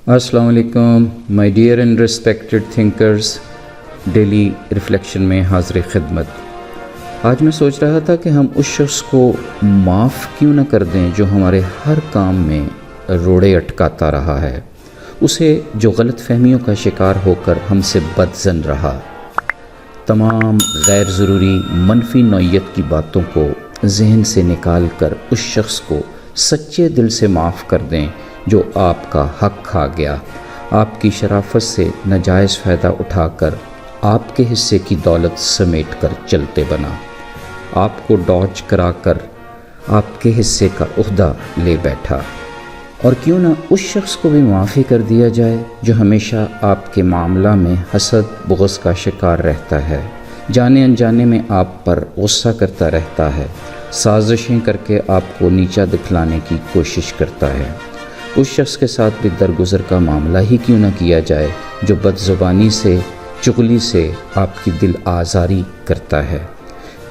السلام علیکم my dear and respected thinkers, daily reflection میں حاضر خدمت۔ آج میں سوچ رہا تھا کہ ہم اس شخص کو معاف کیوں نہ کر دیں جو ہمارے ہر کام میں روڑے اٹکاتا رہا ہے، اسے جو غلط فہمیوں کا شکار ہو کر ہم سے بدظن رہا۔ تمام غیر ضروری منفی نوعیت کی باتوں کو ذہن سے نکال کر اس شخص کو سچے دل سے معاف کر دیں جو آپ کا حق کھا گیا، آپ کی شرافت سے ناجائز فائدہ اٹھا کر آپ کے حصے کی دولت سمیٹ کر چلتے بنا، آپ کو ڈاج کرا کر آپ کے حصے کا عہدہ لے بیٹھا۔ اور کیوں نہ اس شخص کو بھی معافی کر دیا جائے جو ہمیشہ آپ کے معاملہ میں حسد بغض کا شکار رہتا ہے، جانے انجانے میں آپ پر غصہ کرتا رہتا ہے، سازشیں کر کے آپ کو نیچا دکھلانے کی کوشش کرتا ہے۔ اس شخص کے ساتھ بھی درگزر کا معاملہ ہی کیوں نہ کیا جائے جو بد زبانی سے چغلی سے آپ کی دل آزاری کرتا ہے۔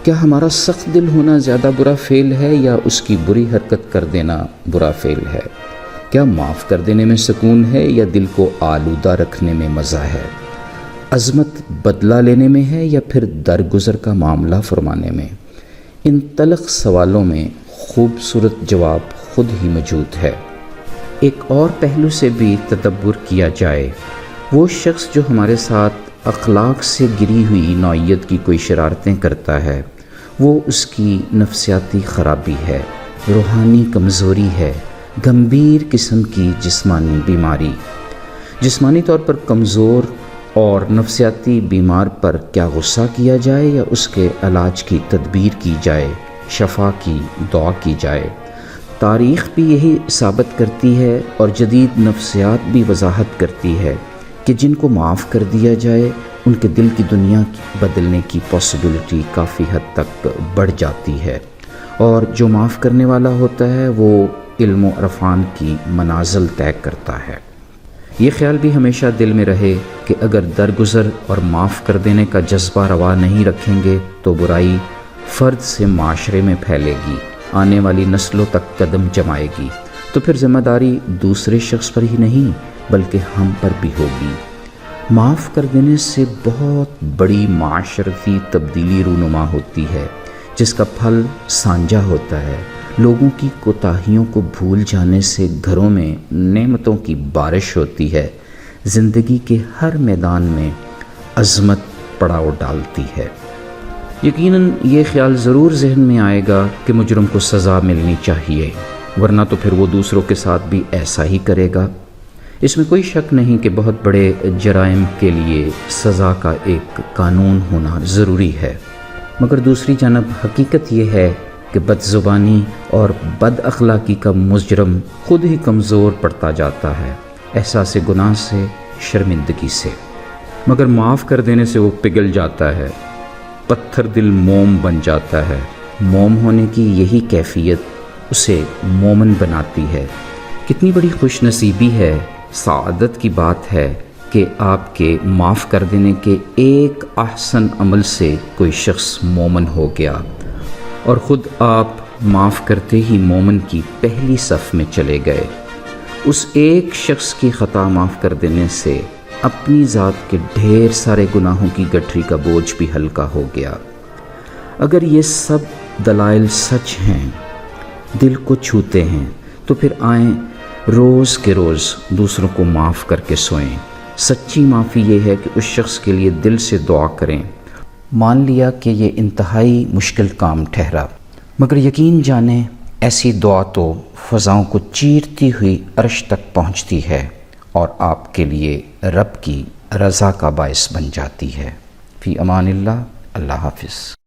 کیا ہمارا سخت دل ہونا زیادہ برا فعل ہے یا اس کی بری حرکت کر دینا برا فعل ہے؟ کیا معاف کر دینے میں سکون ہے یا دل کو آلودہ رکھنے میں مزہ ہے؟ عظمت بدلہ لینے میں ہے یا پھر درگزر کا معاملہ فرمانے میں؟ ان تلخ سوالوں میں خوبصورت جواب خود ہی موجود ہے۔ ایک اور پہلو سے بھی تدبر کیا جائے، وہ شخص جو ہمارے ساتھ اخلاق سے گری ہوئی نوعیت کی کوئی شرارتیں کرتا ہے، وہ اس کی نفسیاتی خرابی ہے، روحانی کمزوری ہے، گمبھیر قسم کی جسمانی بیماری۔ جسمانی طور پر کمزور اور نفسیاتی بیمار پر کیا غصہ کیا جائے یا اس کے علاج کی تدبیر کی جائے، شفا کی دعا کی جائے؟ تاریخ بھی یہی ثابت کرتی ہے اور جدید نفسیات بھی وضاحت کرتی ہے کہ جن کو معاف کر دیا جائے ان کے دل کی دنیا بدلنے کی پاسبلٹی کافی حد تک بڑھ جاتی ہے، اور جو معاف کرنے والا ہوتا ہے وہ علم و عرفان کی منازل طے کرتا ہے۔ یہ خیال بھی ہمیشہ دل میں رہے کہ اگر درگزر اور معاف کر دینے کا جذبہ روا نہیں رکھیں گے تو برائی فرد سے معاشرے میں پھیلے گی، آنے والی نسلوں تک قدم جمائے گی، تو پھر ذمہ داری دوسرے شخص پر ہی نہیں بلکہ ہم پر بھی ہوگی۔ معاف کر دینے سے بہت بڑی معاشرتی تبدیلی رونما ہوتی ہے جس کا پھل سانجہ ہوتا ہے۔ لوگوں کی کوتاہیوں کو بھول جانے سے گھروں میں نعمتوں کی بارش ہوتی ہے، زندگی کے ہر میدان میں عظمت پڑاؤ ڈالتی ہے۔ یقیناً یہ خیال ضرور ذہن میں آئے گا کہ مجرم کو سزا ملنی چاہیے، ورنہ تو پھر وہ دوسروں کے ساتھ بھی ایسا ہی کرے گا۔ اس میں کوئی شک نہیں کہ بہت بڑے جرائم کے لیے سزا کا ایک قانون ہونا ضروری ہے، مگر دوسری جانب حقیقت یہ ہے کہ بد زبانی اور بد اخلاقی کا مجرم خود ہی کمزور پڑتا جاتا ہے، احساس گناہ سے، شرمندگی سے، مگر معاف کر دینے سے وہ پگھل جاتا ہے، پتھر دل موم بن جاتا ہے۔ موم ہونے کی یہی کیفیت اسے مومن بناتی ہے۔ کتنی بڑی خوش نصیبی ہے، سعادت کی بات ہے کہ آپ کے معاف کر دینے کے ایک احسن عمل سے کوئی شخص مومن ہو گیا، اور خود آپ معاف کرتے ہی مومن کی پہلی صف میں چلے گئے۔ اس ایک شخص کی خطا معاف کر دینے سے اپنی ذات کے ڈھیر سارے گناہوں کی گٹھری کا بوجھ بھی ہلکا ہو گیا۔ اگر یہ سب دلائل سچ ہیں، دل کو چھوتے ہیں، تو پھر آئیں روز کے روز دوسروں کو معاف کر کے سوئیں۔ سچی معافی یہ ہے کہ اس شخص کے لیے دل سے دعا کریں۔ مان لیا کہ یہ انتہائی مشکل کام ٹھہرا، مگر یقین جانیں ایسی دعا تو فضاؤں کو چیرتی ہوئی عرش تک پہنچتی ہے اور آپ کے لیے رب کی رضا کا باعث بن جاتی ہے۔ فی امان اللہ، اللہ حافظ۔